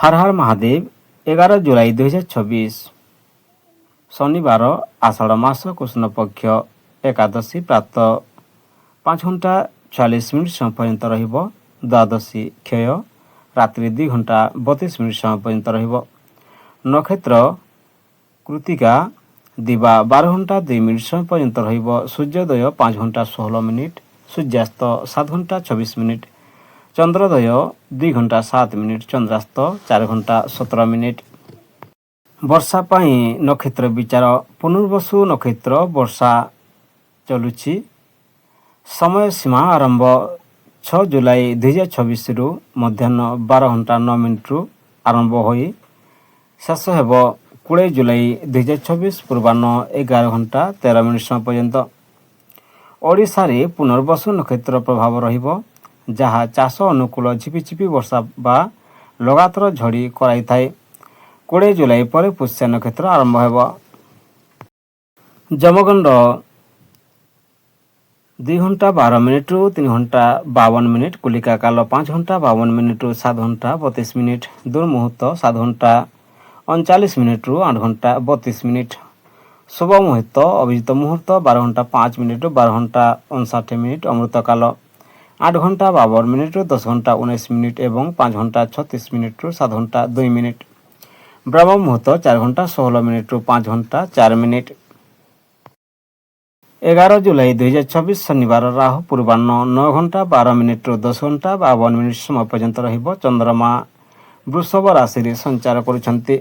हर हर महादेव 11 जुलाई 2026 शनिवार आषाढ़ मास कृष्ण पक्ष एकादशी प्रात 5 घंटा 40 मिनिट समय पर्यंत रहिब। द्वादशी क्षय रात्रि 2 घंटा 32 मिनिट समय पर्यंत रहिब। नक्षत्र कृतिका दिवा 12 घंटा 2 मिनिट समय पर्यंत रहिब। सूर्योदय 5 घंटा 16 मिनिट, सूर्यास्त 7 घंटा 24 मिनिट, चंद्रोदय 2 घंटा 7 मिनिट, चंद्रास्त 4 घंटा 17 मिनिट। वर्षा पाई नक्षत्र विचार पुनर्वसु नक्षत्र वर्षा चलुछि। समय सीमा आरंभ 6 जुलाई 2026 रु मध्याह्न 12 घंटा 9 मिनिट रु आरंभ होई शेष हेब 20 जुलाई 2026 पूर्वाह्न 11 घंटा 13 मिनिट समय पर्यंत। ओडिशा रे पुनर्वसु नक्षत्र प्रभाव रहिब, जहाँ चाष अनुकूल झिपिझिपि वर्षा बा लगातार झड़ी कराई थाए। 20 जुलाई पर पुष्य नक्षत्र आरंभ हेब। जमगंड 2 घंटा 12 मिनिट रु 3 घंटा 52 मिनिट, कुलिका काल 5 घंटा 52 मिनिट रु 7 घंटा 32 मिनिट, दुर्मुहूर्त 7 घंटा 39 मिनिट रु 8 घंटा 32 मिनिट, शुभ मुहूर्त अभिजित मुहूर्त 12 घंटा 5 मिनिट रु 12 घंटा 59 मिनिट, अमृत काल 8 घंटा 52 मिनिट रु 10 घंटा 19 मिनिट एवं 5 घंटा 36 मिनिट रु 7 घंटा 2 मिनिट, ब्रह्म मुहूर्त 4 घंटा 16 मिनिट रु 5 घंटा 4 मिनिट। 11 जुलाई 2026 शनिवार राहु पूर्वाह्न 9 घंटा 12 मिनिट रु 10 घंटा 52 मिनिट समय पर्यंत रहिब। चंद्रमा वृषभ राशि रे संचार करुछंती।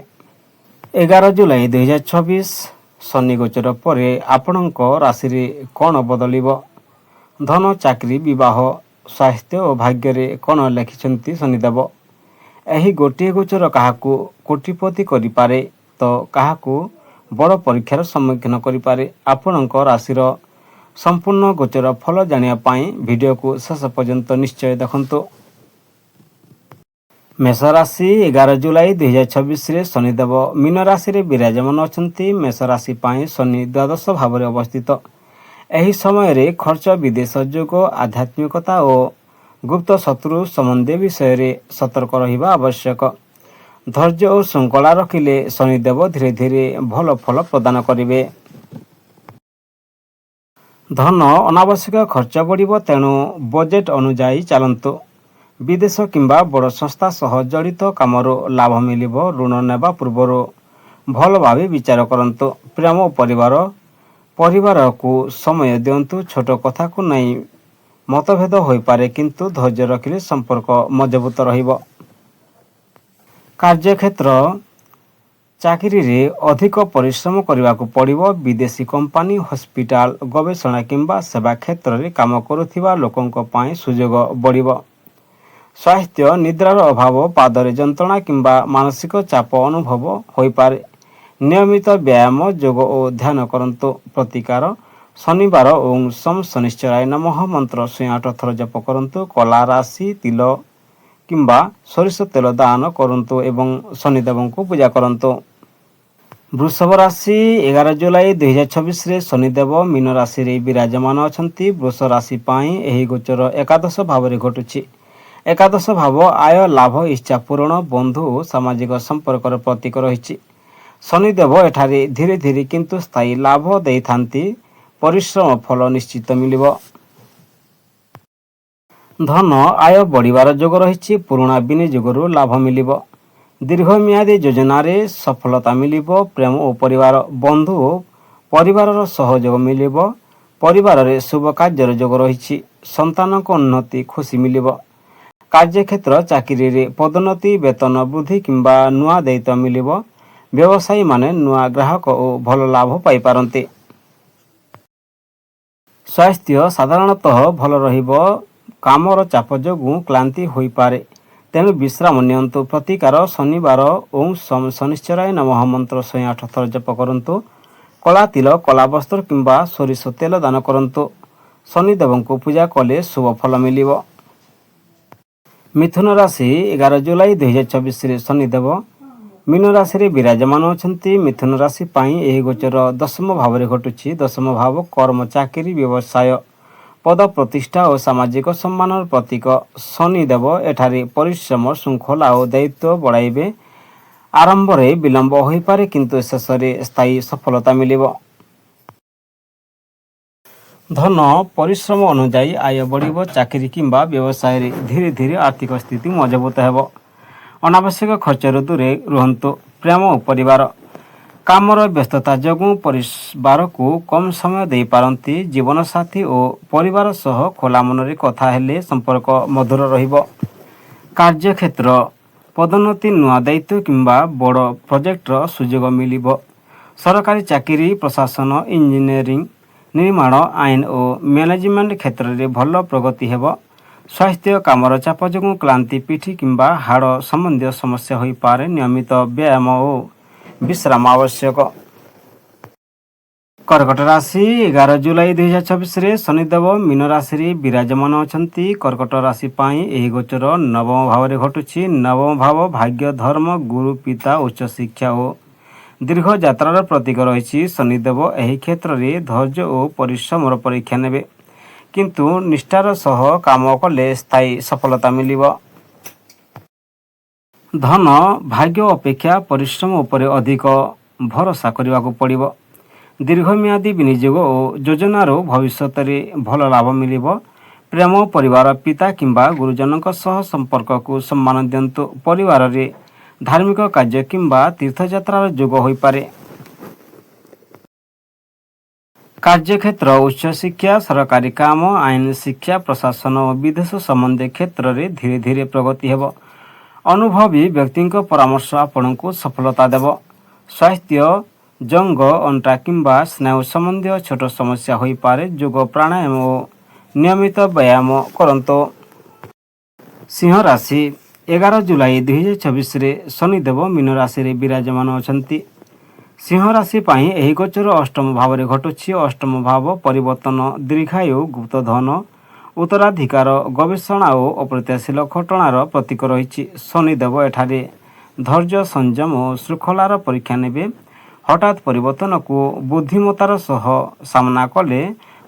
11 जुलाई 2026 शनि गोचर परे आपणक राशि रे कोन बदलिब? धन, चाकरी, विवाह, स्वास्थ्य और भाग्य रे कोन लिखिछंती शनिदेव। एही गोटिए गोचर काहाकू कोटिपति करिपारे तो काहाकू बड़ परीक्षार सम्मुखीन करिपारे। आपणक राशिर संपूर्ण गोचर फल जानिया पाई वीडियो को शेष पर्यंत निश्चय देखंतु। मेष राशि 11 जुलाई 2026 रे शनिदेव मीन राशि रे विराजमान अछंती। मेष राशि पाई शनि द्वादश भाव रे अवस्थित। एही समय रे खर्च, विदेश जोग, आध्यात्मिकता और गुप्त शत्रु संबंधी विषय रे सतर्क रहिबा आवश्यक। धैर्य और श्रृंखला रखिले शनिदेव धीरे धीरे भल फल प्रदान करिवे। धन अनावश्यक खर्च बढ़िब, तेणु बजेट अनुଯାयी चलंतु। विदेश किंबा बड़ संस्था सह जड़ित कामरो लाभ मिलिब। ऋण नेबा पूर्व भल भावे विचार करंतु। प्रेम और परिवार को समय दियंतु। छोट कथा को नहीं मतभेद होई पारे, किंतु धैर्य रखिले संपर्क मजबूत रहिब। कार्यक्षेत्र चाकरी रे अधिक परिश्रम करने को पड़िब। विदेशी कंपनी, हॉस्पिटल, गवेषणा किंबा सेवा क्षेत्र रे काम करुथिबा लोकंक पाई सुजोग बढ़िब। स्वास्थ्य निद्रार अभाव, पादरे जंत्रणा किंबा मानसिक चाप अनुभव होई पारे। नियमित व्यायाम, योग और ध्यान करंतु। प्रतिकार शनिवार ओं सम शनिश्चराय नमः मंत्र 108 थर जप करंतु। कला राशि, तिल किंबा सरिष तेल दान करंतु एवं शनिदेव को पूजा करंतु। वृषभ राशि 11 जुलाई 2026 रे शनिदेव मीन राशि रे विराजमान अछंती। वृष राशि पाई एही गोचर एकादश भाव रे घटुछि। एकादश भाव आय, लाभ, इच्छा पूरण, बंधु, सामाजिक संपर्क प्रतीक रही। शनिदेव एठारे धीरे धीरे किंतु स्थायी लाभ देइथांती। परिश्रम फल निश्चित मिलिब। धन आय बढ़िबार जोग रही। पुराणा विनियोगरु लाभ मिलिब। दीर्घमियादी योजन सफलता मिलिब। प्रेम और परिवार, बंधु और परिवार सहयोग मिलिब। परिवार रे शुभ कार्यर जोग रही। संतान को उन्नति, खुशी मिलिब। कार्यक्षेत्र चाकरी रे पदोन्नति, वेतन वृद्धि किंबा नुआ दायित्व मिलिब। व्यवसायी माने नुआ ग्राहक और भल लाभ पाई पारंते। स्वास्थ्य साधारणतः भल रहिब। कामर चाप जोगु क्लांति होई पारे, तेणु विश्राम नियंतु। प्रतिकार शनिवार ओं सम शनिश्चराय नमः मंत्र 108 थर जप करंतु। कला तिल, कला वस्त्र किंबा सरिष तेल दान करंतु। शनिदेव को पूजा कले शुभ फल मिलिब। मिथुन राशि 11 जुलाई 2026 रे शनिदेव मीन राशि रे विराजमान अछंती। मिथुन राशि पाई एही गोचर दशम भाव रे घटुछि। दशम भाव कर्म, चाकरी, व्यवसाय, ପଦ ପ୍ରତିଷ୍ଠା ଓ ସାମାଜିକ ସମ୍ମାନର ପ୍ରତୀକ ଶନିଦେବ ଏଠାରେ ପରିଶ୍ରମ ଶୃଙ୍ଖଳା ଓ ଦାୟିତ୍ୱ ବଢ଼ାଇବେ। ଆରମ୍ଭରେ ବିଳମ୍ବ ହୋଇପାରେ କିନ୍ତୁ ଶେଷରେ ସ୍ଥାୟୀ ସଫଳତା ମିଳିବ। ଧନ ପରିଶ୍ରମ ଅନୁଯାୟୀ ଆୟ ବଢ଼ିବ। ଚାକିରି କିମ୍ବା ବ୍ୟବସାୟରେ ଧୀରେ ଧୀରେ ଆର୍ଥିକ ସ୍ଥିତି ମଜବୁତ ହେବ। ଅନାବଶ୍ୟକ ଖର୍ଚ୍ଚରୁ ଦୂରେଇ ରୁହନ୍ତୁ। ପ୍ରେମ ଓ ପରିବାର କାମର ବ୍ୟସ୍ତତା ଯୋଗୁଁ ପରିବାରକୁ କମ୍ ସମୟ ଦେଇପାରନ୍ତି। ଜୀବନସାଥୀ ଓ ପରିବାର ସହ ଖୋଲା ମନରେ କଥା ହେଲେ ସମ୍ପର୍କ ମଧୁର ରହିବ। କାର୍ଯ୍ୟକ୍ଷେତ୍ର ପଦୋନ୍ନତି ନୂଆ ଦାୟିତ୍ୱ କିମ୍ବା ବଡ଼ ପ୍ରୋଜେକ୍ଟର ସୁଯୋଗ ମିଳିବ। ସରକାରୀ ଚାକିରି ପ୍ରଶାସନ ଇଞ୍ଜିନିୟରିଂ ନିର୍ମାଣ ଆଇନ ଓ ମ୍ୟାନେଜମେଣ୍ଟ କ୍ଷେତ୍ରରେ ଭଲ ପ୍ରଗତି ହେବ। ସ୍ୱାସ୍ଥ୍ୟ କାମର ଚାପ ଯୋଗୁଁ କ୍ଳାନ୍ତି ପିଠି କିମ୍ବା ହାଡ଼ ସମ୍ବନ୍ଧୀୟ ସମସ୍ୟା ହୋଇପାରେ। ନିୟମିତ ବ୍ୟାୟାମ ଓ ବିଶ୍ରାମ ଆବଶ୍ୟକ। କର୍କଟ ରାଶି 11 ଜୁଲାଇ 2024ରେ ଶନିଦେବ ମୀନ ରାଶିରେ ବିରାଜମାନ ଅଛନ୍ତି। କର୍କଟ ରାଶି ପାଇଁ ଏହି ଗୋଚର ନବମ ଭାବରେ ଘଟୁଛି। ନବମ ଭାବ ଭାଗ୍ୟ ଧର୍ମ ଗୁରୁ ପିତା ଉଚ୍ଚଶିକ୍ଷା ଓ ଦୀର୍ଘ ଯାତ୍ରାର ପ୍ରତୀକ ରହିଛି। ଶନିଦେବ ଏହି କ୍ଷେତ୍ରରେ ଧୈର୍ଯ୍ୟ ଓ ପରିଶ୍ରମର ପରୀକ୍ଷା ନେବେ କିନ୍ତୁ ନିଷ୍ଠାର ସହ କାମ କଲେ ସ୍ଥାୟୀ ସଫଳତା ମିଳିବ। ଧନ ଭାଗ୍ୟ ଅପେକ୍ଷା ପରିଶ୍ରମ ଉପରେ ଅଧିକ ଭରସା କରିବାକୁ ପଡ଼ିବ। ଦୀର୍ଘମିଆଦୀ ବିନିଯୋଗ ଓ ଯୋଜନାରୁ ଭବିଷ୍ୟତରେ ଭଲ ଲାଭ ମିଳିବ। ପ୍ରେମ ପରିବାର ପିତା କିମ୍ବା ଗୁରୁଜନଙ୍କ ସହ ସମ୍ପର୍କକୁ ସମ୍ମାନ ଦିଅନ୍ତୁ। ପରିବାରରେ ଧାର୍ମିକ କାର୍ଯ୍ୟ କିମ୍ବା ତୀର୍ଥଯାତ୍ରାର ଯୋଗ ହୋଇପାରେ। କାର୍ଯ୍ୟକ୍ଷେତ୍ର ଉଚ୍ଚଶିକ୍ଷା ସରକାରୀ କାମ ଆଇନ ଶିକ୍ଷା ପ୍ରଶାସନ ଓ ବିଦେଶ ସମ୍ବନ୍ଧୀୟ କ୍ଷେତ୍ରରେ ଧୀରେ ଧୀରେ ପ୍ରଗତି ହେବ। ଅନୁଭବୀ ବ୍ୟକ୍ତିଙ୍କ ପରାମର୍ଶ ଆପଣଙ୍କୁ ସଫଳତା ଦେବ। ସ୍ୱାସ୍ଥ୍ୟ ଜଙ୍ଘ ଅଣ୍ଟା କିମ୍ବା ସ୍ନାୟୁ ସମ୍ବନ୍ଧୀୟ ଛୋଟ ସମସ୍ୟା ହୋଇପାରେ। ଯୋଗ ପ୍ରାଣାୟାମ ଓ ନିୟମିତ ବ୍ୟାୟାମ କରନ୍ତୁ। ସିଂହ ରାଶି 11 ଜୁଲାଇ 2024ରେ ଶନିଦେବ ମୀନ ରାଶିରେ ବିରାଜମାନ ଅଛନ୍ତି। ସିଂହ ରାଶି ପାଇଁ ଏହି ଗୋଚର ଅଷ୍ଟମ ଭାବରେ ଘଟୁଛି। ଅଷ୍ଟମ ଭାବ ପରିବର୍ତ୍ତନ ଦୀର୍ଘାୟୁ ଗୁପ୍ତଧନ ଉତ୍ତରାଧିକାର ଗବେଷଣା ଓ ଅପ୍ରତ୍ୟାଶିତ ଘଟଣାର ପ୍ରତୀକ ରହିଛି। ଶନିଦେବ ଏଠାରେ ଧୈର୍ଯ୍ୟ ସଂଯମ ଓ ଶୃଙ୍ଖଳାର ପରୀକ୍ଷା ନେବେ। ହଠାତ୍ ପରିବର୍ତ୍ତନକୁ ବୁଦ୍ଧିମତ୍ତାର ସହ ସାମ୍ନା କଲେ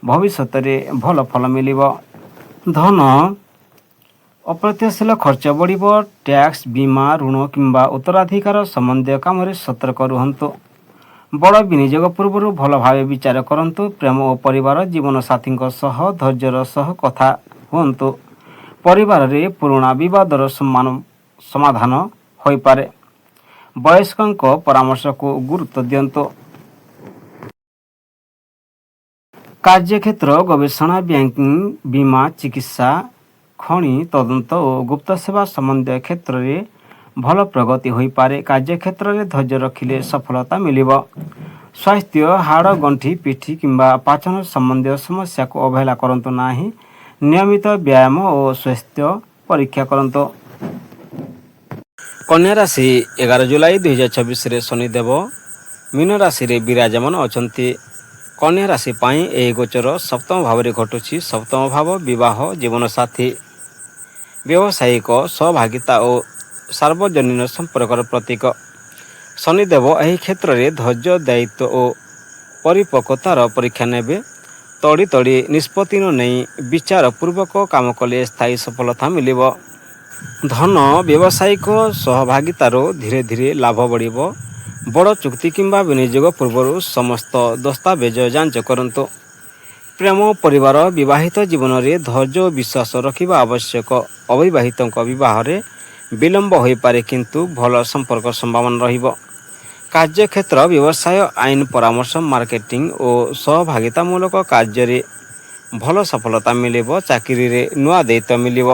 ଭବିଷ୍ୟତରେ ଭଲ ଫଳ ମିଳିବ। ଧନ ଅପ୍ରତ୍ୟାଶିତ ଖର୍ଚ୍ଚ ବଢ଼ିବ। ଟ୍ୟାକ୍ସ ବୀମା ଋଣ କିମ୍ବା ଉତ୍ତରାଧିକାର ସମ୍ବନ୍ଧୀୟ କାମରେ ସତର୍କ ରୁହନ୍ତୁ। ବଡ଼ ବିନିଯୋଗ ପୂର୍ବରୁ ଭଲ ଭାବେ ବିଚାର କରନ୍ତୁ। ପ୍ରେମ ଓ ପରିବାର ଜୀବନସାଥୀଙ୍କ ସହ ଧୈର୍ଯ୍ୟର ସହ କଥା ହୁଅନ୍ତୁ। ପରିବାରରେ ପୁରୁଣା ବିବାଦର ସମାଧାନ ହୋଇପାରେ। ବୟସ୍କଙ୍କ ପରାମର୍ଶକୁ ଗୁରୁତ୍ୱ ଦିଅନ୍ତୁ। କାର୍ଯ୍ୟକ୍ଷେତ୍ର ଗବେଷଣା ବ୍ୟାଙ୍କିଂ ବୀମା ଚିକିତ୍ସା ଖଣି ତଦନ୍ତ ଓ ଗୁପ୍ତ ସେବା ସମ୍ବନ୍ଧୀୟ କ୍ଷେତ୍ରରେ ଭଲ ପ୍ରଗତି ହୋଇପାରେ। କାର୍ଯ୍ୟକ୍ଷେତ୍ରରେ ଧୈର୍ଯ୍ୟ ରଖିଲେ ସଫଳତା ମିଳିବ। ସ୍ୱାସ୍ଥ୍ୟ ହାଡ଼ ଗଣ୍ଠି ପିଠି କିମ୍ବା ପାଚନ ସମ୍ବନ୍ଧୀୟ ସମସ୍ୟାକୁ ଅବହେଳା କରନ୍ତୁ ନାହିଁ। ନିୟମିତ ବ୍ୟାୟାମ ଓ ସ୍ୱାସ୍ଥ୍ୟ ପରୀକ୍ଷା କରନ୍ତୁ। କନ୍ୟା ରାଶି 11 ଜୁଲାଇ 2024ରେ ଶନିଦେବ ମୀନ ରାଶିରେ ବିରାଜମାନ ଅଛନ୍ତି। କନ୍ୟା ରାଶି ପାଇଁ ଏହି ଗୋଚର ସପ୍ତମ ଭାବରେ ଘଟୁଛି। ସପ୍ତମ ଭାବ ବିବାହ ଜୀବନସାଥୀ ବ୍ୟବସାୟିକ ସହଭାଗିତା ଓ ସାର୍ବଜନୀନ ସମ୍ପର୍କର ପ୍ରତୀକ। ଶନିଦେବ ଏହି କ୍ଷେତ୍ରରେ ଧୈର୍ଯ୍ୟ ଦାୟିତ୍ୱ ଓ ପରିପକ୍ୱତାର ପରୀକ୍ଷା ନେବେ। ତଡ଼ି ତଡ଼ି ନିଷ୍ପତ୍ତି ନ ନେଇ ବିଚାର ପୂର୍ବକ କାମ କଲେ ସ୍ଥାୟୀ ସଫଳତା ମିଳିବ। ଧନ ବ୍ୟବସାୟିକ ସହଭାଗିତାରୁ ଧୀରେ ଧୀରେ ଲାଭ ବଢ଼ିବ। ବଡ଼ ଚୁକ୍ତି କିମ୍ବା ବିନିଯୋଗ ପୂର୍ବରୁ ସମସ୍ତ ଦସ୍ତାବେଜ ଯାଞ୍ଚ କରନ୍ତୁ। ପ୍ରେମ ପରିବାର ବିବାହିତ ଜୀବନରେ ଧୈର୍ଯ୍ୟ ଓ ବିଶ୍ୱାସ ରଖିବା ଆବଶ୍ୟକ। ଅବିବାହିତଙ୍କ ବିବାହରେ ବିଳମ୍ବ ହୋଇପାରେ କିନ୍ତୁ ଭଲ ସମ୍ପର୍କ ସମ୍ଭାବନା ରହିବ। କାର୍ଯ୍ୟକ୍ଷେତ୍ର ବ୍ୟବସାୟ ଆଇନ ପରାମର୍ଶ ମାର୍କେଟିଂ ଓ ସହଭାଗିତାମୂଳକ କାର୍ଯ୍ୟରେ ଭଲ ସଫଳତା ମିଳିବ। ଚାକିରିରେ ନୂଆ ଦାୟିତ୍ୱ ମିଳିବ।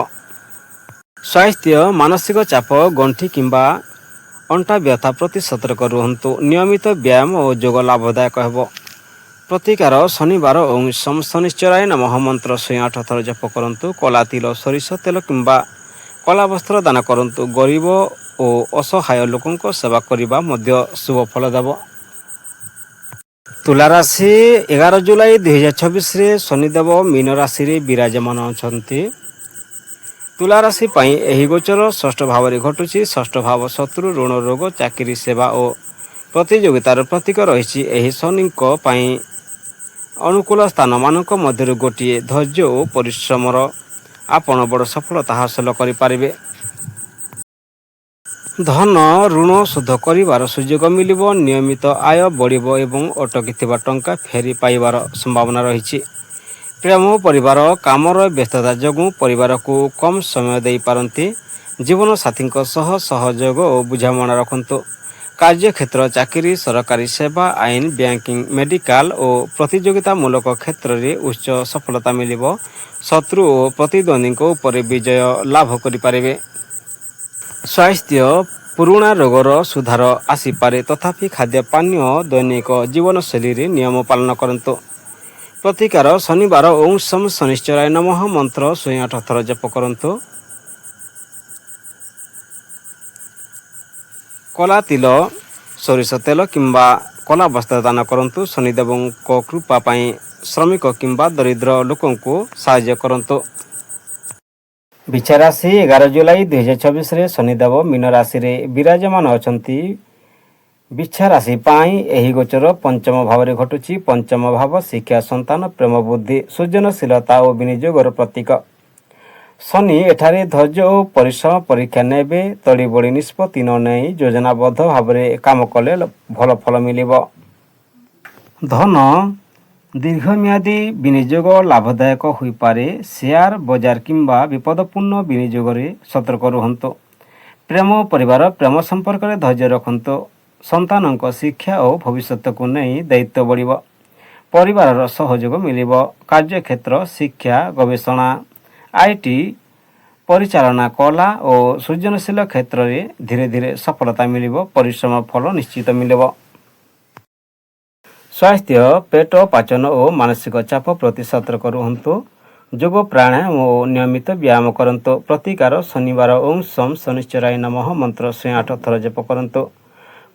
ସ୍ୱାସ୍ଥ୍ୟ ମାନସିକ ଚାପ ଗଣ୍ଠି କିମ୍ବା ଅଣ୍ଟା ବ୍ୟଥା ପ୍ରତି ସତର୍କ ରୁହନ୍ତୁ। ନିୟମିତ ବ୍ୟାୟାମ ଓ ଯୋଗ ଲାଭଦାୟକ ହେବ। ପ୍ରତିକାର ଶନିବାର ଓଁ ଶନିଶ୍ଚରାୟ ନମଃ ମନ୍ତ୍ର 108 ଥର ଜପ କରନ୍ତୁ। କଳା ତିଳ ସୋରିଷ ତେଲ କିମ୍ବା କଳା ବସ୍ତ୍ର ଦାନ କରନ୍ତୁ। ଗରିବ ଓ ଅସହାୟ ଲୋକଙ୍କ ସେବା କରିବା ମଧ୍ୟ ଶୁଭ ଫଳ ଦେବ। ତୁଲା ରାଶି 11 ଜୁଲାଇ 2024ରେ ଶନିଦେବ ମୀନ ରାଶିରେ ବିରାଜମାନ ଅଛନ୍ତି। ତୁଲା ରାଶି ପାଇଁ ଏହି ଗୋଚର ଷଷ୍ଠ ଭାବରେ ଘଟୁଛି। ଷଷ୍ଠ ଭାବ ଶତ୍ରୁ ଋଣ ରୋଗ ଚାକିରି ସେବା ଓ ପ୍ରତିଯୋଗିତାର ପ୍ରତୀକ ରହିଛି। ଏହି ଶନିଙ୍କ ପାଇଁ ଅନୁକୂଳ ସ୍ଥାନମାନଙ୍କ ମଧ୍ୟରୁ ଗୋଟିଏ ଧୈର୍ଯ୍ୟ ଓ ପରିଶ୍ରମର ଆପଣ ବଡ଼ ସଫଳତା ହାସଲ କରିପାରିବେ। ଧନ ଋଣ ଶୋଧ କରିବାର ସୁଯୋଗ ମିଳିବ। ନିୟମିତ ଆୟ ବଢ଼ିବ ଏବଂ ଅଟକିଥିବା ଟଙ୍କା ଫେରି ପାଇବାର ସମ୍ଭାବନା ରହିଛି। ପ୍ରେମ ପରିବାର କାମର ବ୍ୟସ୍ତତା ଯୋଗୁଁ ପରିବାରକୁ କମ୍ ସମୟ ଦେଇପାରନ୍ତି। ଜୀବନସାଥୀଙ୍କ ସହ ସହଯୋଗ ଓ ବୁଝାମଣା ରଖନ୍ତୁ। କାର୍ଯ୍ୟକ୍ଷେତ୍ର ଚାକିରି, ସରକାରୀ ସେବା, ଆଇନ, ବ୍ୟାଙ୍କିଂ, ମେଡିକାଲ ଓ ପ୍ରତିଯୋଗିତାମୂଳକ କ୍ଷେତ୍ରରେ ଉଚ୍ଚ ସଫଳତା ମିଳିବ। ଶତ୍ରୁ ଓ ପ୍ରତିଦ୍ୱନ୍ଦ୍ୱୀଙ୍କ ଉପରେ ବିଜୟ ଲାଭ କରିପାରିବେ। ସ୍ୱାସ୍ଥ୍ୟ ପୁରୁଣା ରୋଗର ସୁଧାର ଆସିପାରେ, ତଥାପି ଖାଦ୍ୟପାନୀୟ ଦୈନିକ ଜୀବନଶୈଳୀରେ ନିୟମ ପାଳନ କରନ୍ତୁ। ପ୍ରତିକାର ଶନିବାର ଓଁ ଶମ୍ ଶନିଶ୍ଚରାୟ ନମଃ ମନ୍ତ୍ର 108 ଥର ଜପ କରନ୍ତୁ। କଲା ତିଲ, ସୋରିଷ ତେଲ କିମ୍ବା କଲା ବସ୍ତ୍ର ଦାନ କରନ୍ତୁ। ଶନିଦେବଙ୍କ କୃପା ପାଇଁ ଶ୍ରମିକ କିମ୍ବା ଦରିଦ୍ର ଲୋକଙ୍କୁ ସାହାଯ୍ୟ କରନ୍ତୁ। ବିଛା ରାଶି 11 ଜୁଲାଇ 2024ରେ ଶନିଦେବ ମୀନ ରାଶିରେ ବିରାଜମାନ ଅଛନ୍ତି। ବିଛା ରାଶି ପାଇଁ ଏହି ଗୋଚର ପଞ୍ଚମ ଭାବରେ ଘଟୁଛି। ପଞ୍ଚମ ଭାବ ଶିକ୍ଷା, ସନ୍ତାନ, ପ୍ରେମ, ବୁଦ୍ଧି, ସୃଜନଶୀଳତା ଓ ବିନିଯୋଗର ପ୍ରତୀକ। ଶନି ଏଠାରେ ଧୈର୍ଯ୍ୟ ଓ ପରିଶ୍ରମ ପରୀକ୍ଷା ନେବେ। ତଡ଼ି ବଡ଼ି ନିଷ୍ପତ୍ତି ନ ନେଇ ଯୋଜନାବଦ୍ଧ ଭାବରେ କାମ କଲେ ଭଲ ଫଳ ମିଳିବ। ଧନ ଦୀର୍ଘମିଆଦୀ ବିନିଯୋଗ ଲାଭଦାୟକ ହୋଇପାରେ। ସେୟାର ବଜାର କିମ୍ବା ବିପଦପୂର୍ଣ୍ଣ ବିନିଯୋଗରେ ସତର୍କ ରୁହନ୍ତୁ। ପ୍ରେମ ପରିବାର ପ୍ରେମ ସମ୍ପର୍କରେ ଧୈର୍ଯ୍ୟ ରଖନ୍ତୁ। ସନ୍ତାନଙ୍କ ଶିକ୍ଷା ଓ ଭବିଷ୍ୟତକୁ ନେଇ ଦାୟିତ୍ୱ ବଢ଼ିବ। ପରିବାରର ସହଯୋଗ ମିଳିବ। କାର୍ଯ୍ୟକ୍ଷେତ୍ର, ଶିକ୍ଷା, ଗବେଷଣା, ଆଇଟି, ପରିଚାଳନା, କଲା ଓ ସୃଜନଶୀଳ କ୍ଷେତ୍ରରେ ଧୀରେ ଧୀରେ ସଫଳତା ମିଳିବ। ପରିଶ୍ରମ ଫଳ ନିଶ୍ଚିତ ମିଳିବ। ସ୍ୱାସ୍ଥ୍ୟ ପେଟ, ପାଚନ ଓ ମାନସିକ ଚାପ ପ୍ରତି ସତର୍କ ରୁହନ୍ତୁ। ଯୋଗ, ପ୍ରାଣାୟାମ ଓ ନିୟମିତ ବ୍ୟାୟାମ କରନ୍ତୁ। ପ୍ରତିକାର ଶନିବାର ଓଁ ଶମ୍ ଶନିଶ୍ଚରାୟ ନମଃ ମନ୍ତ୍ର 108 ଥର ଜପ କରନ୍ତୁ।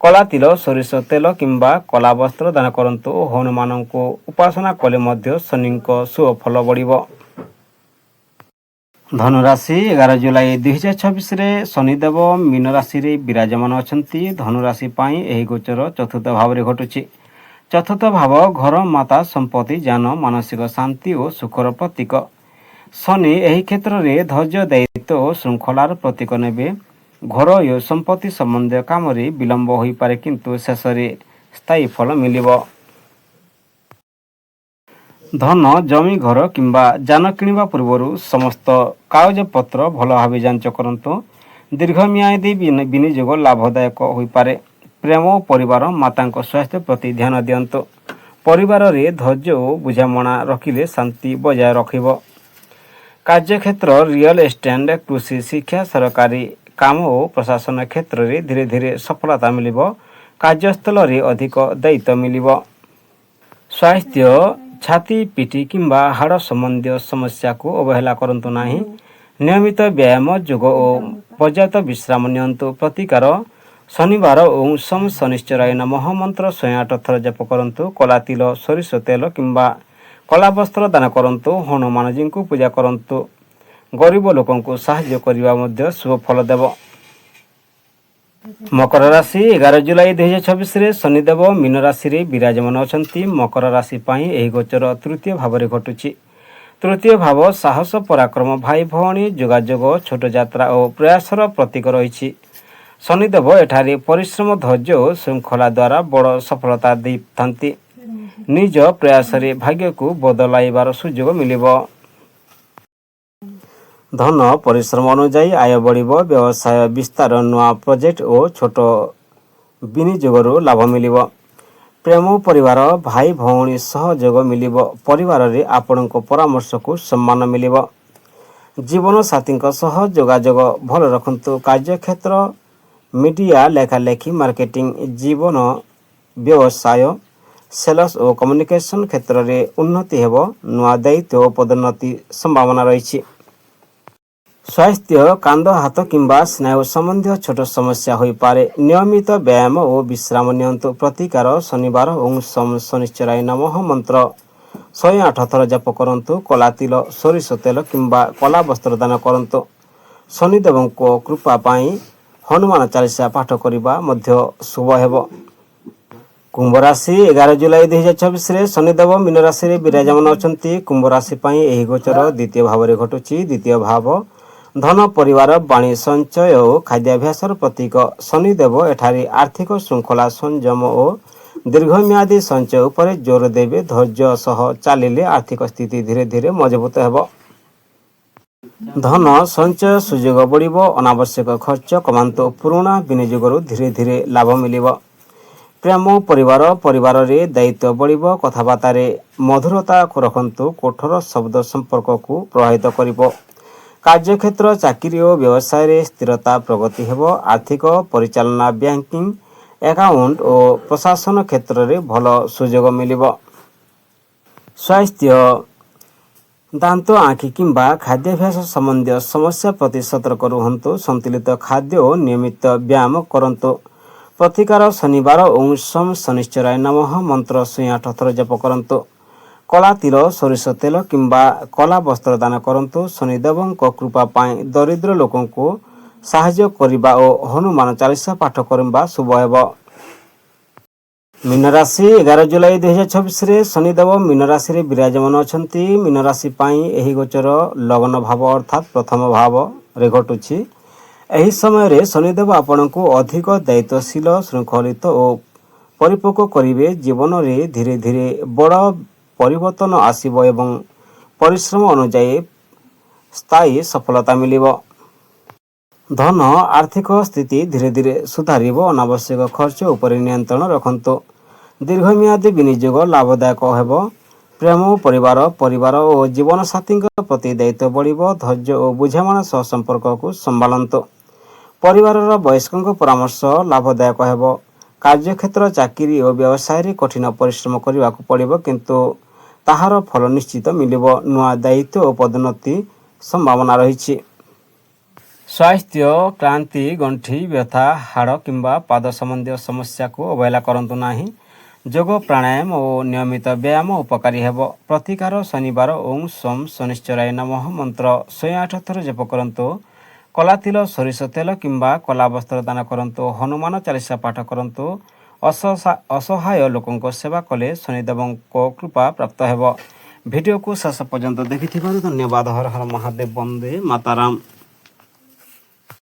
କଳା ତିଲ, ସୋରିଷ ତେଲ କିମ୍ବା କଳା ବସ୍ତ୍ର ଦାନ କରନ୍ତୁ। ହନୁମାନଙ୍କୁ ଉପାସନା କଲେ ମଧ୍ୟ ଶନିଙ୍କ ଶୁଭ ଫଳ ବଢ଼ିବ। ଧନୁରାଶି 11 ଜୁଲାଇ 2024ରେ ଶନିଦେବ ମୀନ ରାଶିରେ ବିରାଜମାନ ଅଛନ୍ତି। ଧନୁରାଶି ପାଇଁ ଏହି ଗୋଚର ଚତୁର୍ଥ ଭାବରେ ଘଟୁଛି। ଚତୁର୍ଥ ଭାବ ଘର, ମାତା, ସମ୍ପତ୍ତି, ଯାନ, ମାନସିକ ଶାନ୍ତି ଓ ସୁଖର ପ୍ରତୀକ। ଶନି ଏହି କ୍ଷେତ୍ରରେ ଧୈର୍ଯ୍ୟ, ଦାୟିତ୍ୱ ଓ ଶୃଙ୍ଖଳାର ପ୍ରତୀକ ନେବେ। ଘରୋଇ ଓ ସମ୍ପତ୍ତି ସମ୍ବନ୍ଧୀୟ କାମରେ ବିଳମ୍ବ ହୋଇପାରେ, କିନ୍ତୁ ଶେଷରେ ସ୍ଥାୟୀ ଫଳ ମିଳିବ। ଧନ, ଜମି, ଘର କିମ୍ବା ଯାନ କିଣିବା ପୂର୍ବରୁ ସମସ୍ତ କାଗଜପତ୍ର ଭଲ ଭାବେ ଯାଞ୍ଚ କରନ୍ତୁ। ଦୀର୍ଘମିଆଦୀ ବିନିଯୋଗ ଲାଭଦାୟକ ହୋଇପାରେ। ପ୍ରେମ ଓ ପରିବାର, ମାତାଙ୍କ ସ୍ୱାସ୍ଥ୍ୟ ପ୍ରତି ଧ୍ୟାନ ଦିଅନ୍ତୁ। ପରିବାରରେ ଧୈର୍ଯ୍ୟ ଓ ବୁଝାମଣା ରଖିଲେ ଶାନ୍ତି ବଜାୟ ରଖିବ। କାର୍ଯ୍ୟକ୍ଷେତ୍ର, ରିଅଲ ଏଷ୍ଟେଟ୍, କୃଷି, ଶିକ୍ଷା, ସରକାରୀ କାମ ଓ ପ୍ରଶାସନ କ୍ଷେତ୍ରରେ ଧୀରେ ଧୀରେ ସଫଳତା ମିଳିବ। କାର୍ଯ୍ୟସ୍ଥଳରେ ଅଧିକ ଦାୟିତ୍ୱ ମିଳିବ। ସ୍ୱାସ୍ଥ୍ୟ, ଛାତି, ପିଠି କିମ୍ବା ହାଡ଼ ସମ୍ବନ୍ଧୀୟ ସମସ୍ୟାକୁ ଅବହେଳା କରନ୍ତୁ ନାହିଁ। ନିୟମିତ ବ୍ୟାୟାମ, ଯୋଗ ଓ ପର୍ଯ୍ୟାପ୍ତ ବିଶ୍ରାମ ନିଅନ୍ତୁ। ପ୍ରତିକାର ଶନିବାର ଓଁ ଶମ୍ ଶନିଶ୍ଚରାୟ ନମଃ ମନ୍ତ୍ର 108 ଥର ଜପ କରନ୍ତୁ। କଳା ତିଲ, ସୋରିଷ ତେଲ କିମ୍ବା କଳା ବସ୍ତ୍ର ଦାନ କରନ୍ତୁ। ହନୁମାନଜୀଙ୍କୁ ପୂଜା କରନ୍ତୁ। ଗରିବ ଲୋକଙ୍କୁ ସାହାଯ୍ୟ କରିବା ମଧ୍ୟ ଶୁଭ ଫଳ ଦେବ। ମକର ରାଶି 11 ଜୁଲାଇ 2024ରେ ଶନିଦେବ ମୀନ ରାଶିରେ ବିରାଜମାନ ଅଛନ୍ତି। ମକର ରାଶି ପାଇଁ ଏହି ଗୋଚର ତୃତୀୟ ଭାବରେ ଘଟୁଛି। ତୃତୀୟ ଭାବ ସାହସ, ପରାକ୍ରମ, ଭାଇ ଭଉଣୀ, ଯୋଗାଯୋଗ, ଛୋଟ ଯାତ୍ରା ଓ ପ୍ରୟାସର ପ୍ରତୀକ ରହିଛି। ଶନିଦେବ ଏଠାରେ ପରିଶ୍ରମ, ଧୈର୍ଯ୍ୟ ଓ ଶୃଙ୍ଖଳା ଦ୍ୱାରା ବଡ଼ ସଫଳତା ଦେଇଥାନ୍ତି। ନିଜ ପ୍ରୟାସରେ ଭାଗ୍ୟକୁ ବଦଳାଇବାର ସୁଯୋଗ ମିଳିବ। ଧନ ପରିଶ୍ରମ ଅନୁଯାୟୀ ଆୟ ବଢ଼ିବ। ବ୍ୟବସାୟ ବିସ୍ତାର, ନୂଆ ପ୍ରୋଜେକ୍ଟ ଓ ଛୋଟ ବିନିଯୋଗରୁ ଲାଭ ମିଳିବ। ପ୍ରେମ ପରିବାର, ଭାଇ ଭଉଣୀ ସହଯୋଗ ମିଳିବ। ପରିବାରରେ ଆପଣଙ୍କ ପରାମର୍ଶକୁ ସମ୍ମାନ ମିଳିବ। ଜୀବନସାଥୀଙ୍କ ସହ ଯୋଗାଯୋଗ ଭଲ ରଖନ୍ତୁ। କାର୍ଯ୍ୟକ୍ଷେତ୍ର, ମିଡ଼ିଆ, ଲେଖାଲେଖି, ମାର୍କେଟିଂ, ଜୀବନ, ବ୍ୟବସାୟ, ସେଲ୍ସ ଓ କମ୍ୟୁନିକେସନ୍ କ୍ଷେତ୍ରରେ ଉନ୍ନତି ହେବ। ନୂଆ ଦାୟିତ୍ୱ ଓ ପଦୋନ୍ନତି ସମ୍ଭାବନା ରହିଛି। ସ୍ୱାସ୍ଥ୍ୟ, କାନ୍ଧ, ହାତ କିମ୍ବା ସ୍ନାୟୁ ସମ୍ବନ୍ଧୀୟ ଛୋଟ ସମସ୍ୟା ହୋଇପାରେ। ନିୟମିତ ବ୍ୟାୟାମ ଓ ବିଶ୍ରାମ ନିଅନ୍ତୁ। ପ୍ରତିକାର ଶନିବାର ଓଁ ଶମ୍ ଶନିଶ୍ଚରାୟ ନମଃ ମନ୍ତ୍ର 108 ଥର ଜପ କରନ୍ତୁ। କଳା ତିଲ, ସୋରିଷ ତେଲ କିମ୍ବା କଳା ବସ୍ତ୍ର ଦାନ କରନ୍ତୁ। ଶନିଦେବଙ୍କ କୃପା ପାଇଁ ହନୁମାନ ଚାଳିଶା ପାଠ କରିବା ମଧ୍ୟ ଶୁଭ ହେବ। कुंभ राशि 11 जुलाई 2024 शनिदेव मीन राशि विराजमान अच्छा। कुंभ राशि यह गोचर द्वितीय भाव में घटुची। द्वितीय भाव धन परिवार वाणी संचय और खाद्याभ्यास प्रतीक। शनिदेव एठारी आर्थिक श्रृंखला संयम और दीर्घम्यादी संचय उपर जोर देवे। धैर्य सह चलिले आर्थिक स्थिति धीरे धीरे मजबूत होब। धन संचय सुजोग बढ़िबो। अनावश्यक खर्च कमांतो। पुराणा विनियोगरु धीरे धीरे लाभ मिलिबो। प्रेम परिवार परिवार रे दायित्व बढ़िबो। कथबार्ता रे मधुरता को रखंतु। कठोर शब्द संपर्क को प्रभावित करिबो। कार्यक्षेत्र चाकरी और व्यवसाय रे स्थिरता प्रगति हेबो। आर्थिक परिचालना बैंकिंग अकाउंट और प्रशासन क्षेत्र रे भल सुजोग मिलिबो। स्वास्थ्य दांत आँखि किंबा खाद्याभ्यास संबंधी समस्या प्रति सतर्क रुहंतु। संतुलित खाद्य और नियमित व्यायाम करंतु। प्रतिकार शनिवार ओं शम शनिश्चराय नमः मंत्र 108 थर जप करंतु। कला तिल सोरिष तेल किंबा कला वस्त्र दान करंतु। शनिदेवों कृपा पाई दरिद्र लोकों को साहाय्य करिबा और हनुमान चालीसा पाठ करिबा शुभ हेबो। मीन राशि 11 जुलाई 2024 शनिदेव मीन राशि विराजमान अच्छा। मीन राशि यही गोचर लग्न भाव अर्थात प्रथम भाव रे घटुची। एही समय रे शनिदेव आपण को अधिक दायित्वशील श्रृंखलित और परिपक्व करिवे। जीवन रे धीरे धीरे बड़ परिवर्तन आसीबो एवं परिश्रम अनुଯାयी स्थायी सफलता मिलिबो। धन आर्थिक स्थिति धीरे धीरे सुधारिबो। अनावश्यक खर्च उपर नियंत्रण रखंतु। दीर्घम्यादी विनियोग लाभदायक हेबो। प्रेम परिवार परिवार और जीवन साथी प्रति दायित्व बढ़िबो। धैर्य और बुझामणा सह संपर्क को संभालंतु। परिवार वयस्कों परामर्श लाभदायक हेबो। कार्यक्षेत्र चाकरी और व्यवसाय रे कठिन परिश्रम करने को पड़िबो किंतु ताहार फल निश्चित मिलिबो। नुआ दायित्व और पदोन्नति संभावना रही। स्वास्थ्य क्रांति गंठी व्यथा हाड़ किंबा पाद संबंधी समस्या को अवहेला करंतु नाही। जोग प्राणायाम और नियमित व्यायाम उपकारी हेबो। प्रतिकार शनिवार ओं सोम शनिश्चराय नमः मंत्र 108 थर जप करंतु। कला तिल सोरिष तेल किंबा कला वस्त्र दान करंतु। हनुमान चालीसा पाठ करंतु। असहाय लोकों सेवा कले शनिदेवों कृपा प्राप्त हेबो। वीडियो को शेष पर्यंत देखि धन्यवाद। हर हर महादेव। वंदे मातरम।